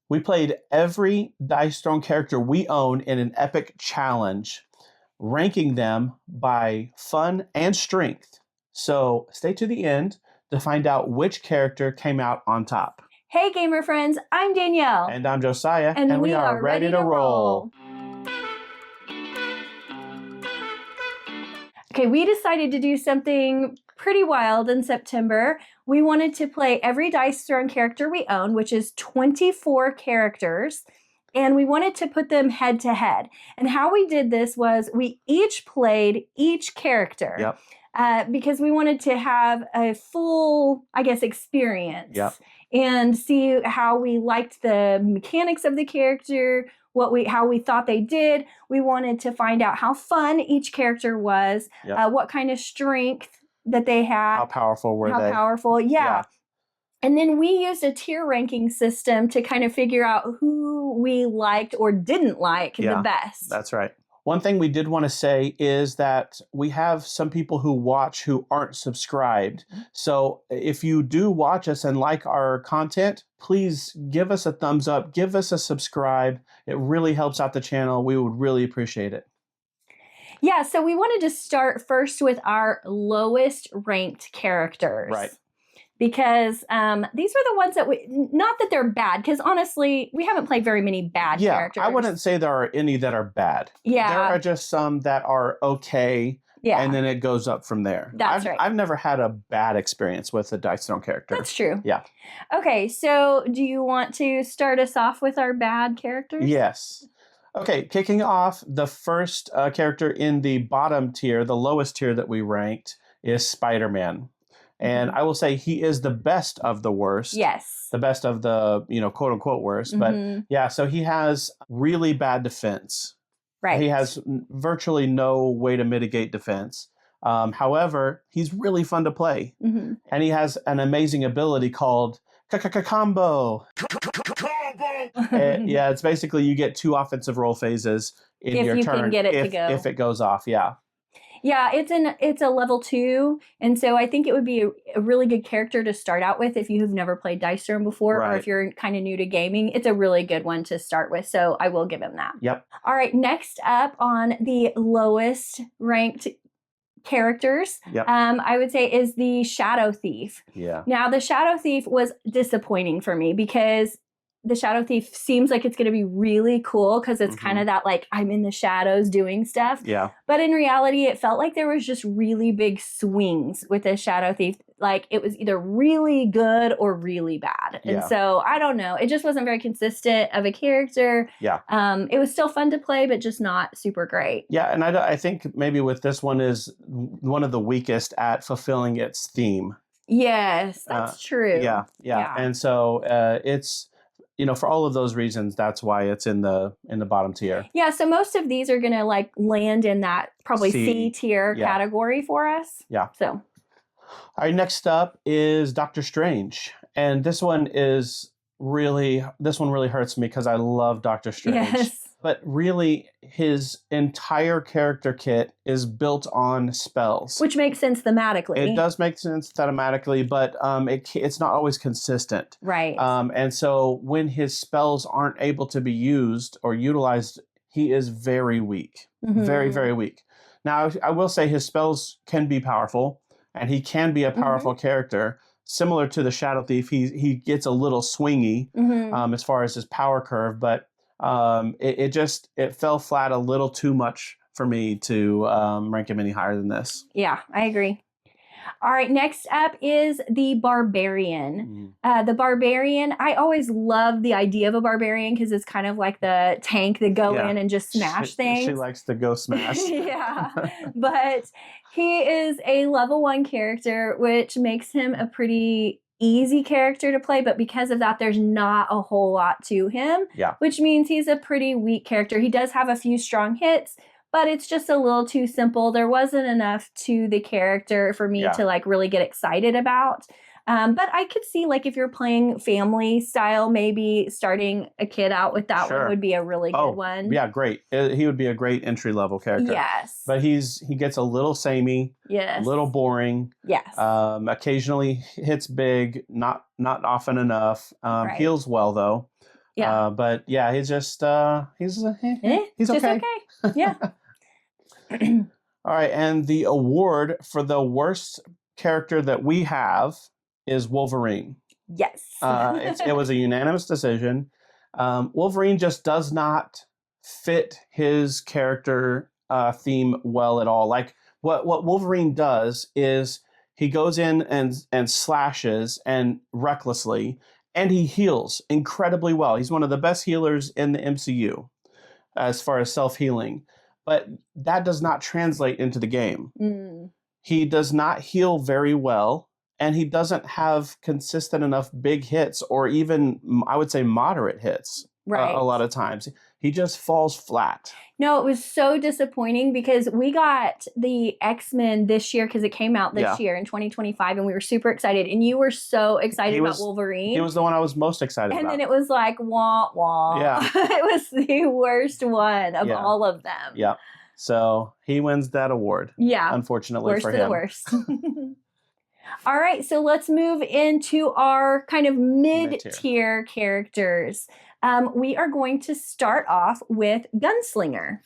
We played every Dice Throne character we own in an epic challenge, ranking them by fun and strength. So stay to the end to find out which character came out on top. Hey, gamer friends, I'm Danielle. And I'm Josiah, and we are ready to roll. Okay, we decided to do something pretty wild in September. We wanted to play every Dice Throne character we own, which is 24 characters, and we wanted to put them head to head. And how we did this was we each played each character. Yep. Because we wanted to have a full, I guess, experience. Yep. And see how we liked the mechanics of the character, how we thought they did. We wanted to find out how fun each character was, Yep. What kind of strength that they had. How powerful were they? How powerful, yeah. And then we used a tier ranking system to kind of figure out who we liked or didn't like the best. That's right. One thing we did want to say is that we have some people who watch who aren't subscribed. So if you do watch us and like our content, please give us a thumbs up, give us a subscribe. It really helps out the channel. We would really appreciate it. Yeah, so we wanted to start first with our lowest ranked characters. Right. Because these were the ones that not that they're bad, because honestly, we haven't played very many bad characters. I wouldn't say there are any that are bad. Yeah. There are just some that are okay. Yeah. And then it goes up from there. That's right. I've never had a bad experience with a Dice Throne character. That's true. Yeah. Okay, so do you want to start us off with our bad characters? Yes. Okay, kicking off, the first character in the bottom tier, the lowest tier that we ranked, is Spider-Man. And I will say he is the best of the worst. Yes. The best of the, quote unquote worst. But yeah, so he has really bad defense. Right. He has virtually no way to mitigate defense. However, he's really fun to play. And he has an amazing ability called combo. Yeah, it's basically you get 2 offensive roll phases in your turn. If you can get it to go. If it goes off, yeah. Yeah, it's a level 2, and so I think it would be a really good character to start out with if you have never played Dice Throne before, or if you're kind of new to gaming. It's a really good one to start with, so I will give him that. Yep. All right, next up on the lowest ranked characters, I would say is the Shadow Thief. Yeah. Now, the Shadow Thief was disappointing for me because the Shadow Thief seems like it's going to be really cool because it's kind of that, like, I'm in the shadows doing stuff. Yeah. But in reality, it felt like there was just really big swings with the Shadow Thief. Like, it was either really good or really bad. And so, I don't know. It just wasn't very consistent of a character. Yeah. It was still fun to play, but just not super great. Yeah, and I think maybe with this one is one of the weakest at fulfilling its theme. Yes, that's true. Yeah. And so it's... for all of those reasons, that's why it's in the bottom tier. Yeah, so most of these are going to like land in that probably C tier category for us. Yeah. So. All right, next up is Doctor Strange. And this one really hurts me because I love Doctor Strange. Yes. But really, his entire character kit is built on spells. Which makes sense thematically. It does make sense thematically, but it's not always consistent. Right. And so when his spells aren't able to be used or utilized, he is very weak. Very, very weak. Now, I will say his spells can be powerful, and he can be a powerful character. Similar to the Shadow Thief, he gets a little swingy as far as his power curve, but it fell flat a little too much for me to rank him any higher than this. Yeah, I agree. All right, next up is the Barbarian. The Barbarian, I always love the idea of a Barbarian because it's kind of like the tank that go in and just smash things. She likes to go smash. Yeah, but he is a level 1 character, which makes him a pretty easy character to play, but because of that, there's not a whole lot to him, which means he's a pretty weak character. He does have a few strong hits, but it's just a little too simple. There wasn't enough to the character for me to like really get excited about. But I could see, like, if you're playing family style, maybe starting a kid out with that one would be a really good one. Yeah, great. He would be a great entry level character. Yes. But he gets a little samey. Yes. A little boring. Yes. Occasionally hits big, not often enough. Heals well though. Yeah. But yeah, he's just he's just okay. Yeah. All right, and the award for the worst character that we have is Wolverine. Yes. It was a unanimous decision. Wolverine just does not fit his character theme well at all. Like what Wolverine does is he goes in and slashes and recklessly, and he heals incredibly well. He's one of the best healers in the MCU as far as self-healing. But that does not translate into the game. He does not heal very well, and he doesn't have consistent enough big hits or even, I would say, moderate hits a lot of times. He just falls flat. No, it was so disappointing because we got the X-Men this year because it came out this year in 2025, and we were super excited. And you were so excited about Wolverine. He was the one I was most excited about. And then it was like, wah, wah. Yeah. It was the worst one of all of them. Yeah. So he wins that award. Yeah. Unfortunately for him. Worst of the worst. All right. So let's move into our kind of mid-tier characters. We are going to start off with Gunslinger.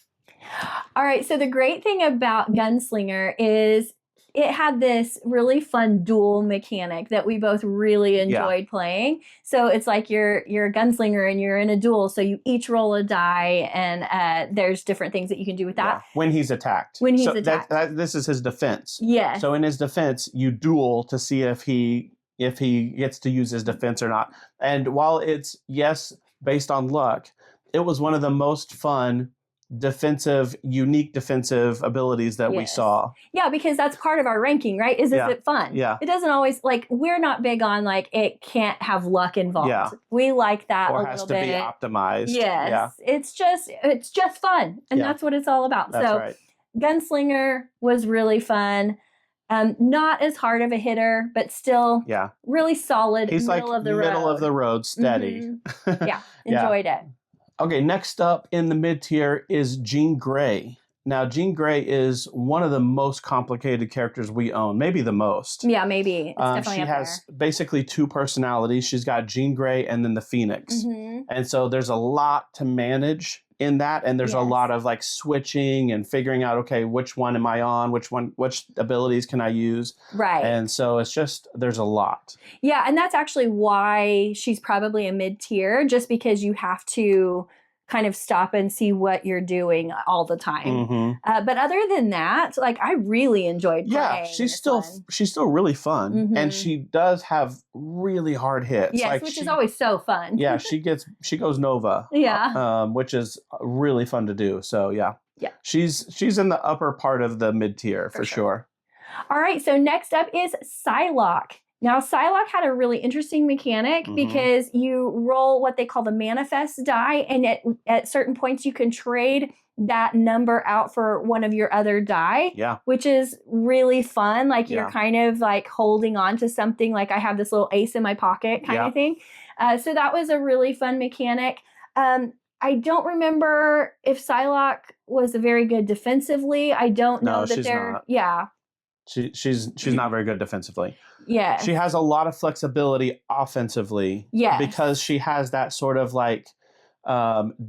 All right, so the great thing about Gunslinger is it had this really fun duel mechanic that we both really enjoyed playing. So it's like you're a gunslinger and you're in a duel, so you each roll a die, and there's different things that you can do with that. Yeah. When he's attacked. When he's attacked. This is his defense. Yes. So in his defense, you duel to see if he gets to use his defense or not. And while it's, based on luck, it was one of the most fun unique defensive abilities that we saw. Yeah, because that's part of our ranking, right? Is it fun? Yeah. It doesn't always, like, we're not big on, like, it can't have luck involved. Yeah. We like that or a has little to bit. be optimized. Yes. Yeah. It's just fun. And that's what it's all about. That's so right. Gunslinger was really fun. Not as hard of a hitter, but still really solid. He's middle like of the middle of the road, steady. Mm-hmm. Yeah, enjoyed it. Okay, next up in the mid tier is Jean Grey. Now, Jean Grey is one of the most complicated characters we own, maybe the most. Yeah, maybe. It's definitely she has basically two personalities. She's got Jean Grey and then the Phoenix. Mm-hmm. And so there's a lot to manage in that, and there's a lot of like switching and figuring out, okay, which one am I on, which abilities can I use, right? And so it's just, there's a lot. Yeah, and that's actually why she's probably a mid-tier, just because you have to kind of stop and see what you're doing all the time. Mm-hmm. But other than that, like, I really enjoyed playing. Yeah, she's still really fun, mm-hmm. and she does have really hard hits. Yes, like which is always so fun. Yeah, she goes Nova. Yeah, which is really fun to do. So yeah, she's in the upper part of the mid tier for sure. All right, so next up is Psylocke. Now, Psylocke had a really interesting mechanic because you roll what they call the manifest die, and at certain points you can trade that number out for one of your other die, which is really fun. Like, you're kind of like holding on to something, like I have this little ace in my pocket kind of thing. So that was a really fun mechanic. I don't remember if Psylocke was very good defensively. I don't know that they're not. Yeah. She's not very good defensively. Yeah. She has a lot of flexibility offensively. Yeah. Because she has that sort of like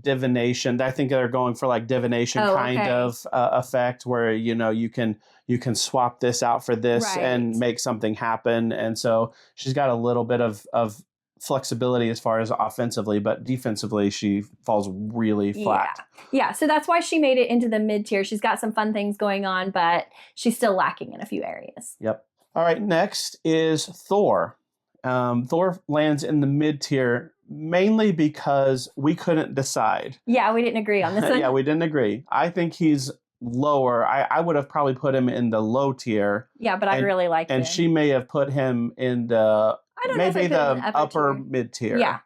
divination. I think they're going for like divination of effect where, you can swap this out for this and make something happen. And so she's got a little bit of flexibility as far as offensively, but defensively she falls really flat. Yeah, so that's why she made it into the mid tier. She's got some fun things going on, but she's still lacking in a few areas. Yep. All right, next is Thor. Thor lands in the mid tier mainly because we couldn't decide. Yeah, we didn't agree on this one. Yeah, we didn't agree. I think he's lower. I would have probably put him in the low tier. Yeah, but I really liked him. And she may have put him in the maybe the upper mid tier. Yeah.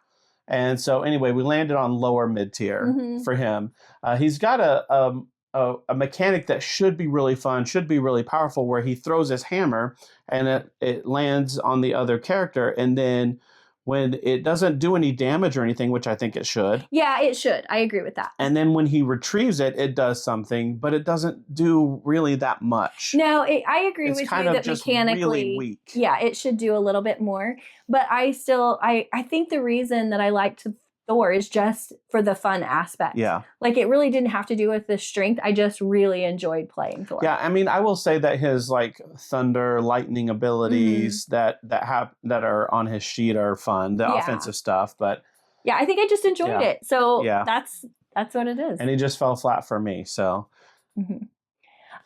And so anyway, we landed on lower mid tier for him. He's got a mechanic that should be really fun, should be really powerful, where he throws his hammer and it lands on the other character, and then when it doesn't do any damage or anything, which I think it should. Yeah, it should. I agree with that. And then when he retrieves it, it does something, but it doesn't do really that much. No, I agree with you that mechanically, really weak. Yeah, it should do a little bit more. But I think the reason that I liked Thor is just for the fun aspect. Yeah. Like it really didn't have to do with the strength. I just really enjoyed playing Thor. Yeah, I mean, I will say that his like thunder, lightning abilities that are on his sheet are fun. The offensive stuff, but yeah, I think I just enjoyed it. So yeah. that's what it is. And he just fell flat for me. So. Mm-hmm.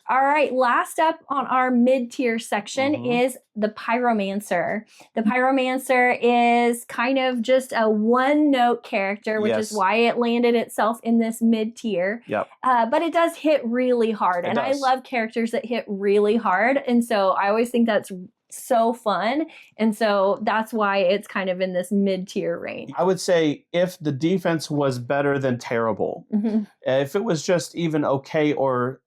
All right, last up on our mid-tier section is the Pyromancer. The Pyromancer is kind of just a one-note character, which is why it landed itself in this mid-tier. Yep. But it does hit really hard, and I love characters that hit really hard, and so I always think that's so fun, and so that's why it's kind of in this mid-tier range. I would say if the defense was better than terrible, if it was just even okay or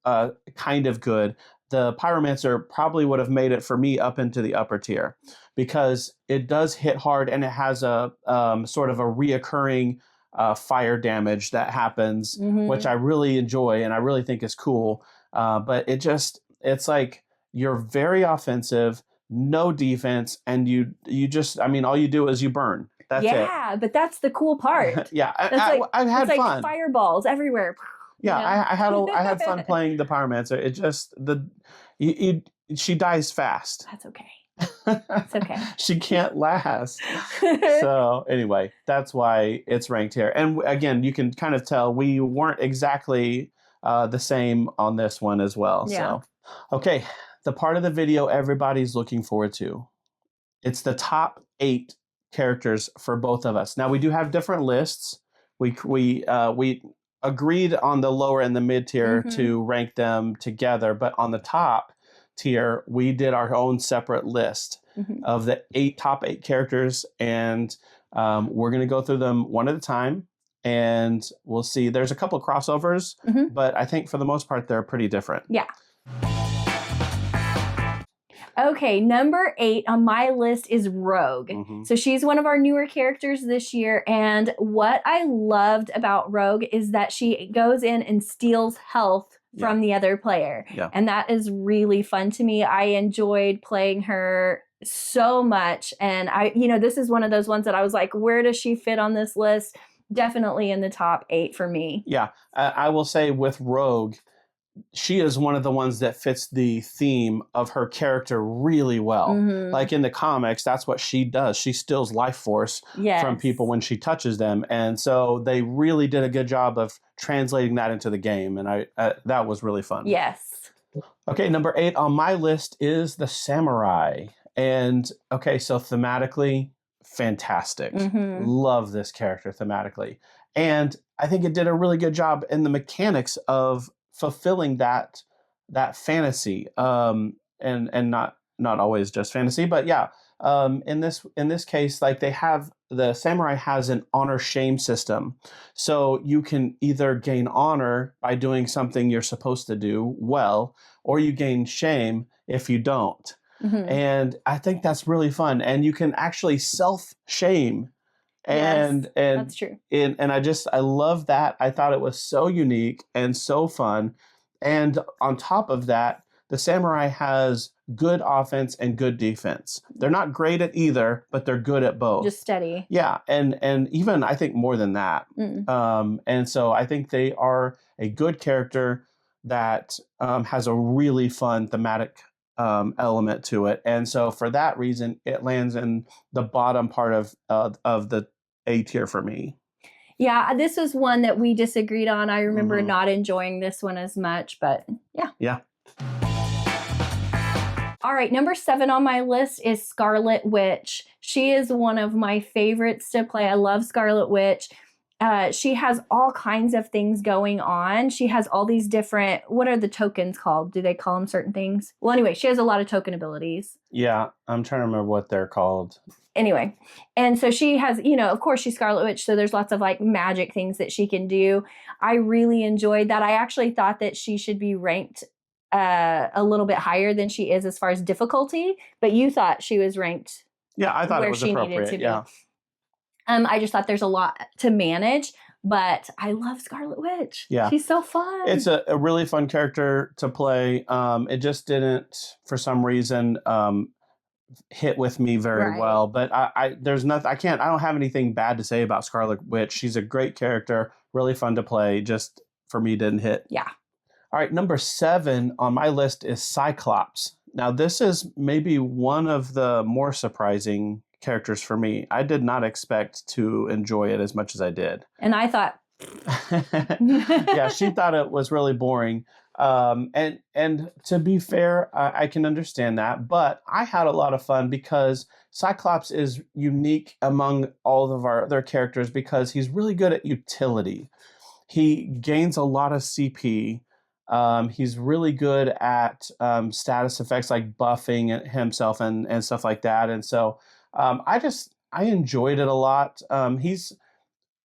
kind of good, the Pyromancer probably would have made it for me up into the upper tier, because it does hit hard and it has a sort of a reoccurring fire damage that happens, which I really enjoy and I really think is cool. But it's like you're very offensive, no defense, and you just, I mean, all you do is you burn. That's it. Yeah, but that's the cool part. Yeah, I've had fun. Like fireballs everywhere. Yeah, I had fun playing the Pyromancer. It just she dies fast. That's okay. It's okay. She can't last. So anyway, that's why it's ranked here. And again, you can kind of tell we weren't exactly the same on this one as well. Yeah. So okay. The part of the video everybody's looking forward to. It's the top 8 characters for both of us. Now we do have different lists. We agreed on the lower and the mid tier to rank them together, but on the top tier we did our own separate list of the top 8 characters, and we're going to go through them one at a time, and we'll see. There's a couple of crossovers, but I think for the most part they're pretty different. Yeah. Okay, number 8 on my list is Rogue. So she's one of our newer characters this year, and what I loved about Rogue is that she goes in and steals health from the other player. Yeah. And that is really fun to me. I enjoyed playing her so much, and this is one of those ones that I was like, where does she fit on this list? Definitely in the top 8 for me. Yeah, I will say with Rogue, she is one of the ones that fits the theme of her character really well. Like in the comics, that's what she does. She steals life force from people when she touches them. And so they really did a good job of translating that into the game. And that was really fun. Yes. Okay, number 8 on my list is the Samurai. And okay, so thematically, fantastic. Love this character thematically. And I think it did a really good job in the mechanics of fulfilling that fantasy, and not always just fantasy, but yeah, in this case, like the Samurai has an honor shame system, so you can either gain honor by doing something you're supposed to do well, or you gain shame if you don't. And I think that's really fun, and you can actually self-shame. And that's true. And I love that. I thought it was so unique and so fun. And on top of that, the Samurai has good offense and good defense. They're not great at either, but they're good at both. Just steady. Yeah, and even I think more than that. And so I think they are a good character that has a really fun thematic element to it. And so for that reason, it lands in the bottom part of the A tier for me. Yeah, this was one that we disagreed on. I remember not enjoying this one as much, but yeah. Yeah. All right, number 7 on my list is Scarlet Witch. She is one of my favorites to play. I love Scarlet Witch. She has all kinds of things going on. She has all these different, what are the tokens called? Do they call them certain things? Well, anyway, she has a lot of token abilities. Yeah, I'm trying to remember what they're called. Anyway, and so she has, of course she's Scarlet Witch, so there's lots of like magic things that she can do. I really enjoyed that. I actually thought that she should be ranked a little bit higher than she is as far as difficulty, but you thought she was ranked. Yeah, I thought it was appropriate. Yeah. I just thought there's a lot to manage, but I love Scarlet Witch. Yeah. She's so fun. It's a really fun character to play. It just didn't, for some reason, hit with me very Right. well. But there's nothing, I don't have anything bad to say about Scarlet Witch. She's a great character, really fun to play. Just for me, didn't hit. Yeah. All right, number 7 on my list is Cyclops. Now, this is maybe one of the more surprising characters for me. I did not expect to enjoy it as much as I did. And I thought, yeah, she thought it was really boring. And to be fair, I can understand that, but I had a lot of fun because Cyclops is unique among all of our other characters because he's really good at utility. He gains a lot of CP. He's really good at status effects like buffing himself and stuff like that. And so I enjoyed it a lot. He's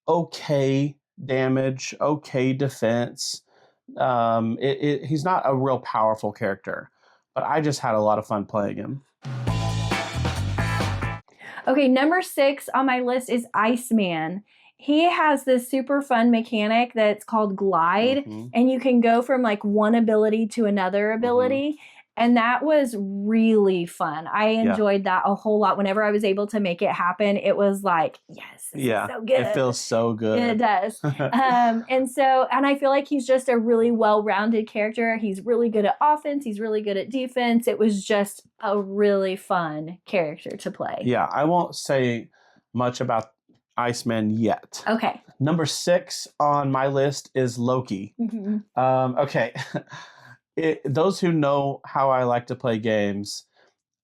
okay damage, okay defense. He's not a real powerful character, but I just had a lot of fun playing him. Okay, number 6 on my list is Iceman. He has this super fun mechanic that's called Glide, and you can go from like one ability to another ability. And that was really fun. I enjoyed that a whole lot. Whenever I was able to make it happen, it was like, yes, this is so good. It feels so good. It does. And I feel like he's just a really well-rounded character. He's really good at offense. He's really good at defense. It was just a really fun character to play. Yeah, I won't say much about Iceman yet. Okay. Number 6 on my list is Loki. Okay. Those who know how I like to play games,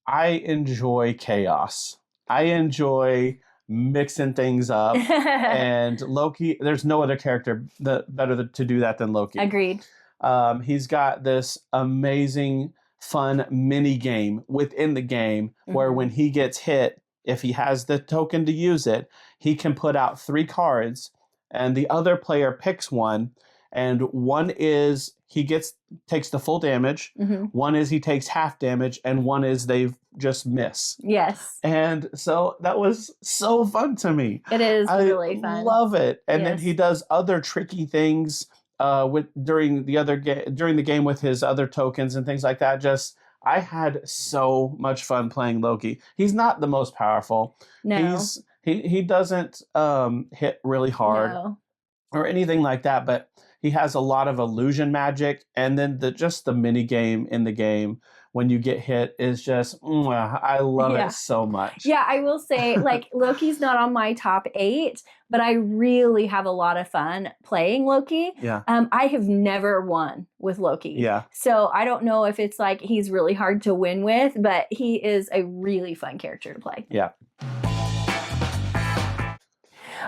I enjoy chaos. I enjoy mixing things up. And Loki, there's no other character better to do that than Loki. Agreed. He's got this amazing, fun mini game within the game where when he gets hit, if he has the token to use it, he can put out 3 cards and the other player picks one. And one is takes the full damage. One is he takes half damage, and one is they just miss. Yes. And so that was so fun to me. It is really fun. I love it. And then he does other tricky things during the game with his other tokens and things like that. Just I had so much fun playing Loki. He's not the most powerful. No. He doesn't hit really hard or anything like that, but he has a lot of illusion magic, and then the mini game in the game when you get hit is just I love it so much. Yeah, I will say like Loki's not on my top 8, but I really have a lot of fun playing Loki. Yeah. I have never won with Loki. Yeah. So I don't know if it's like he's really hard to win with, but he is a really fun character to play. Yeah.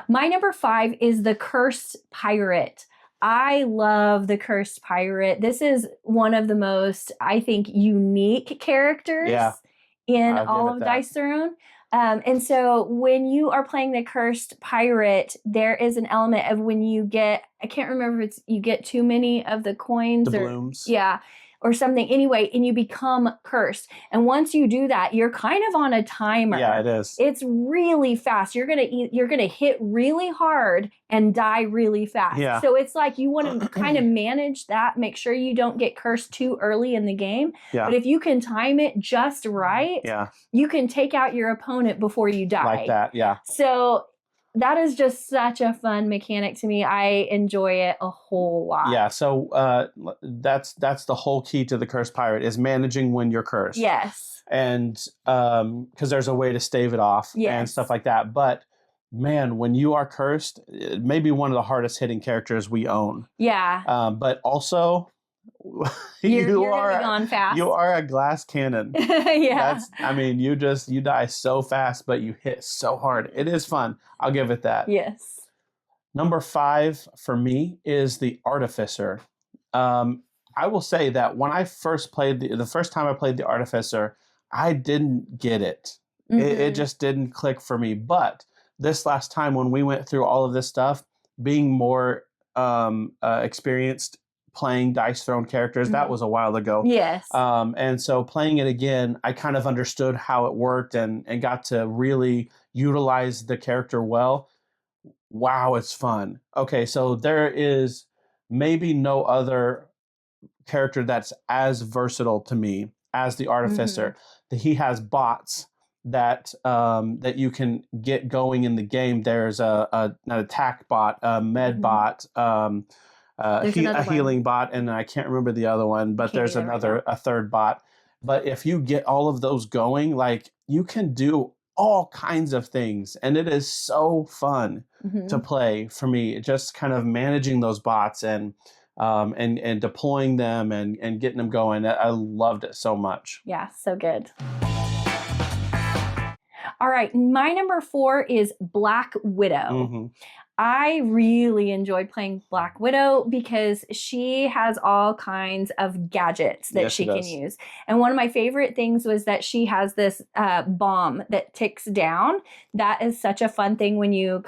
My number 5 is the Cursed Pirate. I love the Cursed Pirate. This is one of the most, I think, unique characters in all of Dice Throne. And so when you are playing the Cursed Pirate, there is an element of when you get, I can't remember if it's you get too many of the coins or blooms. Yeah. Or something anyway, and you become cursed. And once you do that, you're kind of on a timer. Yeah, it is. It's really fast. You're gonna hit really hard and die really fast. Yeah. So it's like you want to kind of manage that, make sure you don't get cursed too early in the game. Yeah. But if you can time it just right, you can take out your opponent before you die. Like that, yeah. So that is just such a fun mechanic to me. I enjoy it a whole lot. Yeah, so that's the whole key to the Cursed Pirate is managing when you're cursed. Yes. And because there's a way to stave it off and stuff like that. But man, when you are cursed, it may be one of the hardest hitting characters we own. Yeah. But also, you're gonna be gone fast. You are a glass cannon. Yeah. You die so fast, but you hit so hard. It is fun. I'll give it that. Yes. Number 5 for me is the Artificer. I will say that when I first played the first time I played the Artificer, I didn't get it. It just didn't click for me. But this last time when we went through all of this stuff, being more experienced playing Dice Throne characters, that was a while ago. Yes. And so playing it again, I kind of understood how it worked and got to really utilize the character well. Wow, it's fun. Okay, so there is maybe no other character that's as versatile to me as the artificer. He has bots that that you can get going in the game. There's an attack bot, a med bot, a healing bot, and I can't remember the other one, but there's a third bot. But if you get all of those going, like, you can do all kinds of things, and it is so fun to play for me. Just kind of managing those bots and deploying them and getting them going. I loved it so much. Yeah, so good. All right, my number 4 is Black Widow. I really enjoyed playing Black Widow because she has all kinds of gadgets that she can use. And one of my favorite things was that she has this bomb that ticks down. That is such a fun thing when you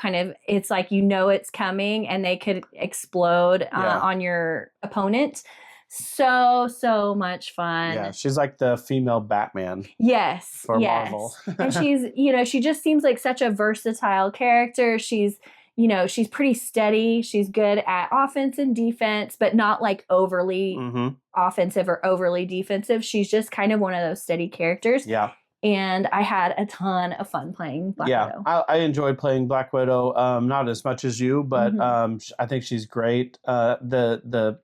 it's like, it's coming and they could explode on your opponent. So much fun. Yeah, she's like the female Batman. Yes. For Marvel. And she's, she just seems like such a versatile character. She's pretty steady. She's good at offense and defense, but not like overly offensive or overly defensive. She's just kind of one of those steady characters. Yeah. And I had a ton of fun playing Black Widow. I enjoyed playing Black Widow, not as much as you, but I think she's great. The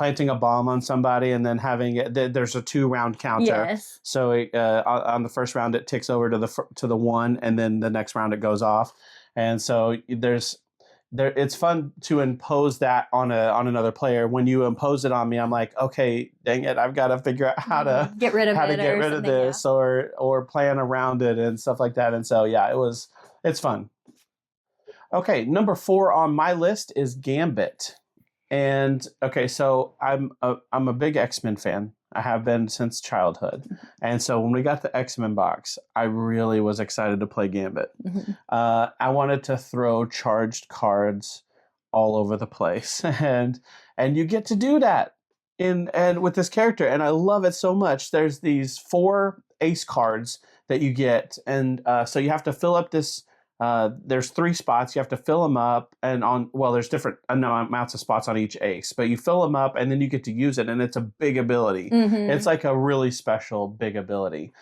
planting a bomb on somebody and then having it, there's a 2-round counter. Yes. So on the first round, it ticks over to the 1, and then the next round it goes off. And so it's fun to impose that on another player. When you impose it on me, I'm like, okay, dang it, I've got to figure out how to get rid of this or plan around it and stuff like that. And so it's fun. Okay, number 4 on my list is Gambit. And okay, so I'm a big X-Men fan. I have been since childhood. And so when we got the X-Men box, I really was excited to play Gambit. I wanted to throw charged cards all over the place. And you get to do that and with this character. And I love it so much. There's these 4 ace cards that you get. And so you have to fill up this. There's 3 spots. You have to fill them up, and there's different amounts of spots on each ace, but you fill them up and then you get to use it, and it's a big ability. It's like a really special big ability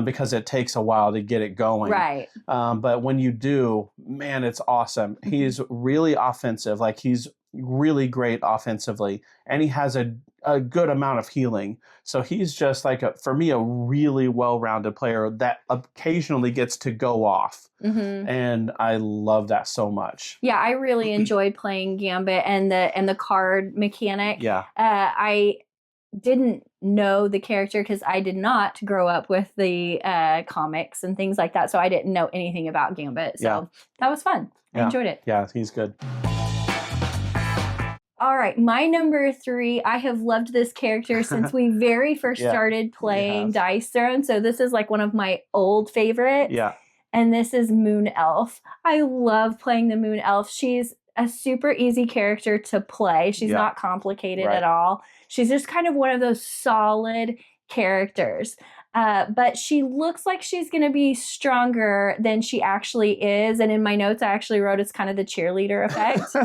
because it takes a while to get it going. Right. But when you do, man, it's awesome. He's really offensive. Like, he's really great offensively, and he has a good amount of healing. So he's just like, for me, a really well-rounded player that occasionally gets to go off. And I love that so much. Yeah, I really enjoyed playing Gambit and the card mechanic. Yeah. I didn't know the character because I did not grow up with the comics and things like that. So I didn't know anything about Gambit. So that was fun. I enjoyed it. Yeah, he's good. All right, my number 3, I have loved this character since we very first started playing Dice Throne. So this is like one of my old favorites. Yeah. And this is Moon Elf. I love playing the Moon Elf. She's a super easy character to play. She's not complicated at all. She's just kind of one of those solid characters. But she looks like she's going to be stronger than she actually is. And in my notes, I actually wrote it's kind of the cheerleader effect.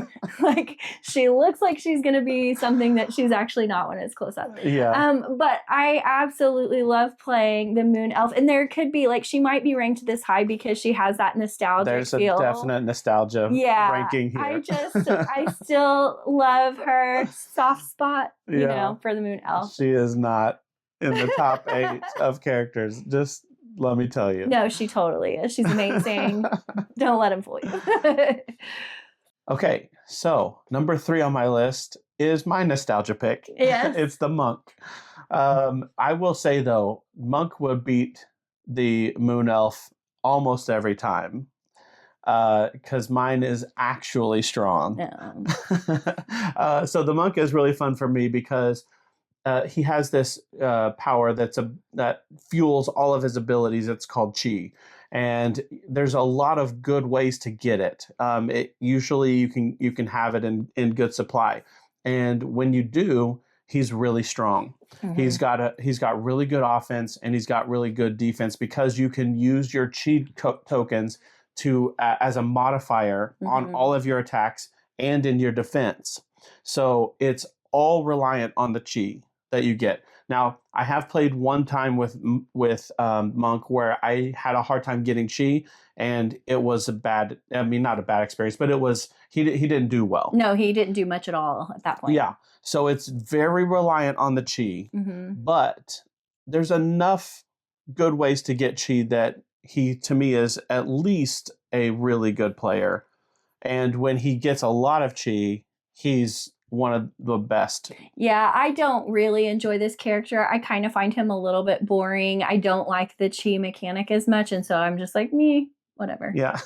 Like, she looks like she's going to be something that she's actually not when it's close up. Yeah. But I absolutely love playing the Moon Elf. And there could be, like, she might be ranked this high because she has that nostalgic feel. There's a definite nostalgia ranking here. I still love her soft spot, you know, for the Moon Elf. She is not in the top 8 of characters. Just let me tell you. No, she totally is. She's amazing. Don't let him fool you. Okay, so number 3 on my list is my nostalgia pick. Yes. It's the Monk. I will say, though, Monk would beat the Moon Elf almost every time because mine is actually strong. No. So the Monk is really fun for me because he has this power that fuels all of his abilities. It's called Chi. And there's a lot of good ways to get it. Usually you can have it in good supply. And when you do, he's really strong. He's got really good offense, and he's got really good defense because you can use your Chi tokens to as a modifier on all of your attacks and in your defense. So it's all reliant on the Chi. that you get. Now, I have played one time with Monk where I had a hard time getting chi, and it was not a bad experience, but it was, he didn't do well. No, he didn't do much at all at that point. Yeah. So it's very reliant on the chi, but there's enough good ways to get chi that he, to me, is at least a really good player. And when he gets a lot of chi, he's one of the best. Yeah, I don't really enjoy this character. I kind of find him a little bit boring. I don't like the chi mechanic as much, and so I'm just like, me, whatever. Yeah.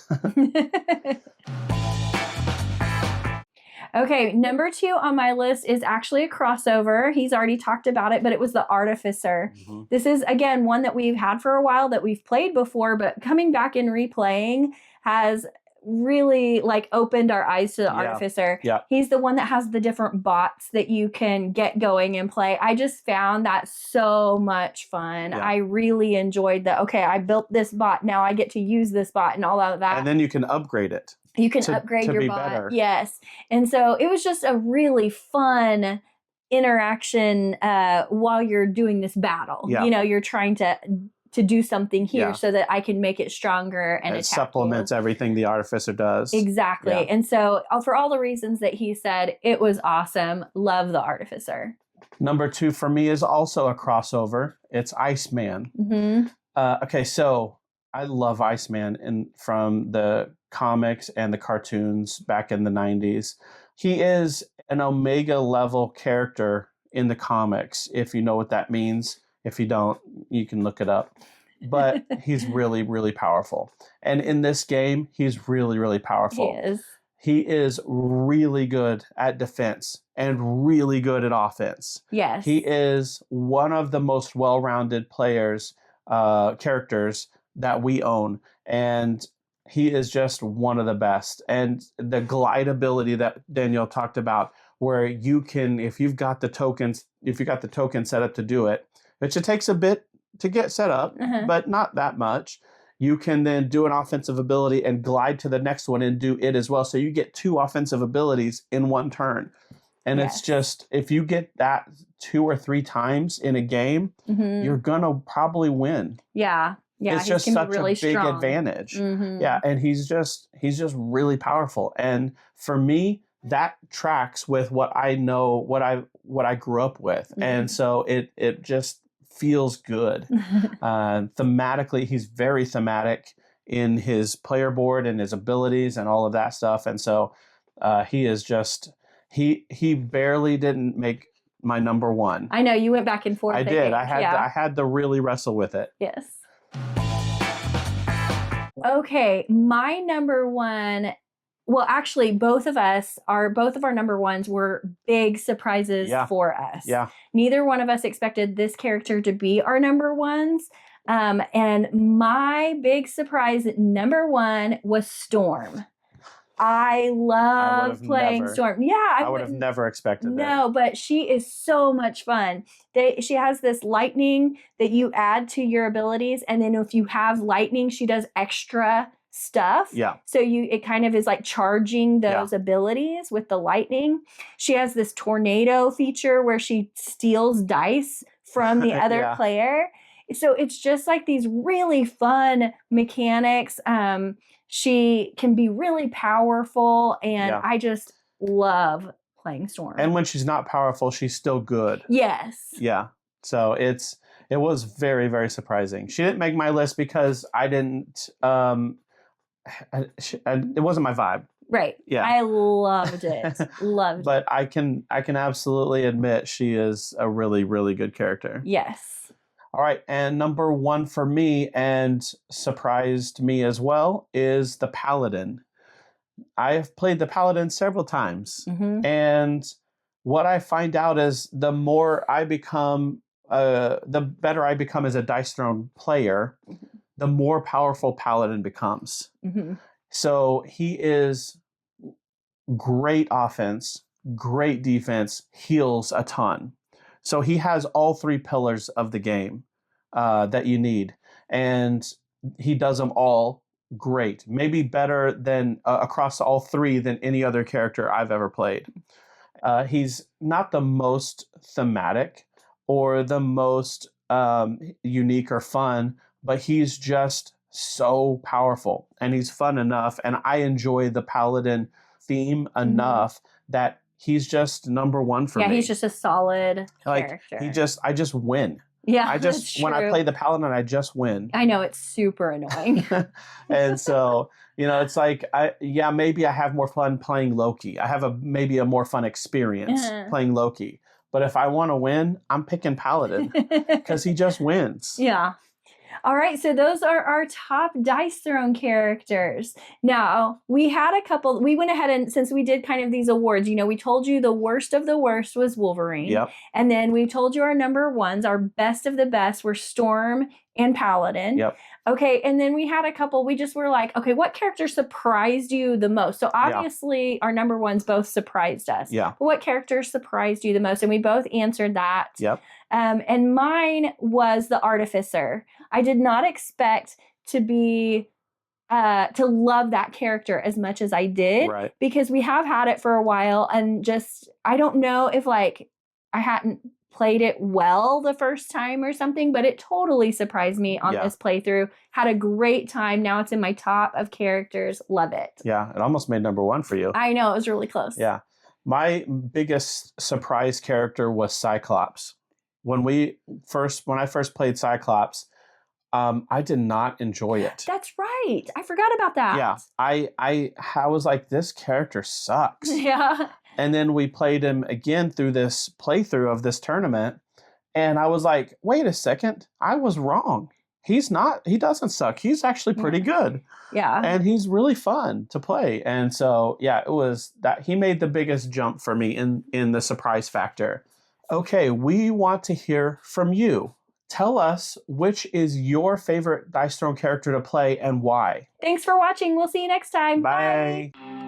Okay, number 2 on my list is actually a crossover. He's already talked about it, but it was the Artificer. This is, again, one that we've had for a while, that we've played before, but coming back and replaying has really like opened our eyes to the Artificer. Yeah. He's the one that has the different bots that you can get going and play. I just found that so much fun. Yeah. I really enjoyed that. Okay, I built this bot. Now I get to use this bot and all of that. And then you can upgrade it. You can upgrade your bot. Better. Yes. And so it was just a really fun interaction while you're doing this battle. Yeah. You know, you're trying to do something here so that I can make it stronger and it supplements everything the Artificer does. Exactly. Yeah. And so for all the reasons that he said, it was awesome. Love the Artificer. Number 2 for me is also a crossover. It's Iceman. Okay, so I love Iceman from the comics and the cartoons back in the 90s. He is an Omega level character in the comics, if you know what that means. If you don't, you can look it up. But he's really, really powerful. And in this game, he's really, really powerful. He is. He is really good at defense and really good at offense. Yes. He is one of the most well-rounded characters that we own. And he is just one of the best. And the glide ability that Danielle talked about, where you can, if you've got the token set up to do it, which it takes a bit to get set up, but not that much. You can then do an offensive ability and glide to the next one and do it as well. So you get 2 offensive abilities in one turn. And it's just, if you get that 2 or 3 times in a game, you're going to probably win. Yeah. Yeah. It's just such really a big advantage. Yeah. And he's just really powerful. And for me, that tracks with what I know, what I grew up with. And so it just feels good. Thematically, he's very thematic in his player board and his abilities and all of that stuff. And so he is just, he barely didn't make my number 1. I know, you went back and forth. I did. I had to really wrestle with it. Yes. Okay, my number 1. Well, actually, both of our number 1s were big surprises for us. Yeah. Neither one of us expected this character to be our number 1s. And my big surprise number 1 was Storm. I love playing Storm. Yeah. I would have never expected that. No, but she is so much fun. She has this lightning that you add to your abilities. And then if you have lightning, she does extra stuff. Yeah. So it kind of is like charging those abilities with the lightning. She has this tornado feature where she steals dice from the other player. So it's just like these really fun mechanics. She can be really powerful, and I just love playing Storm. And when she's not powerful, she's still good. Yes. Yeah. So it was very, very surprising. She didn't make my list because I didn't. It wasn't my vibe. Right. Yeah. I loved it. Loved but it. I can absolutely admit she is a really, really good character. Yes. All right. And number 1 for me, and surprised me as well, is the Paladin. I have played the Paladin several times. And what I find out is the more I become, the better I become as a Dice Throne player, the more powerful Paladin becomes. So he is great offense, great defense, heals a ton. So he has all 3 pillars of the game that you need. And he does them all great. Maybe better than across all 3 than any other character I've ever played. He's not the most thematic or the most unique or fun, but he's just so powerful and he's fun enough. And I enjoy the Paladin theme enough that he's just number one for me. Yeah, he's just a solid character. I just win. Yeah, when I play the Paladin, I just win. I know, it's super annoying. And so, it's like, maybe I have more fun playing Loki. I have maybe a more fun experience playing Loki. But if I want to win, I'm picking Paladin because he just wins. Yeah. All right, so those are our top Dice Throne characters. Now, we had a couple, we went ahead and, since we did kind of these awards, we told you the worst of the worst was Wolverine. Yep. And then we told you our number ones, our best of the best were Storm and Paladin. Yep. Okay, and then we had a couple, we just were like, okay, what character surprised you the most? So obviously our number ones both surprised us. Yeah. But what character surprised you the most? And we both answered that. Yep. And mine was the Artificer. I did not expect to be to love that character as much as I did, right? Because we have had it for a while, and just I don't know if I hadn't played it well the first time or something, but it totally surprised me on this playthrough. Had a great time. Now it's in my top of characters. Love it. Yeah, it almost made number one for you. I know, it was really close. Yeah, my biggest surprise character was Cyclops. When I first played Cyclops, I did not enjoy it. That's right. I forgot about that. Yeah, I was like, this character sucks. Yeah. And then we played him again through this playthrough of this tournament, and I was like, wait a second, I was wrong. He doesn't suck. He's actually pretty good. Yeah. And he's really fun to play. And so, it was that he made the biggest jump for me in the surprise factor. Okay, we want to hear from you. Tell us which is your favorite Dice Throne character to play and why. Thanks for watching. We'll see you next time. Bye. Bye.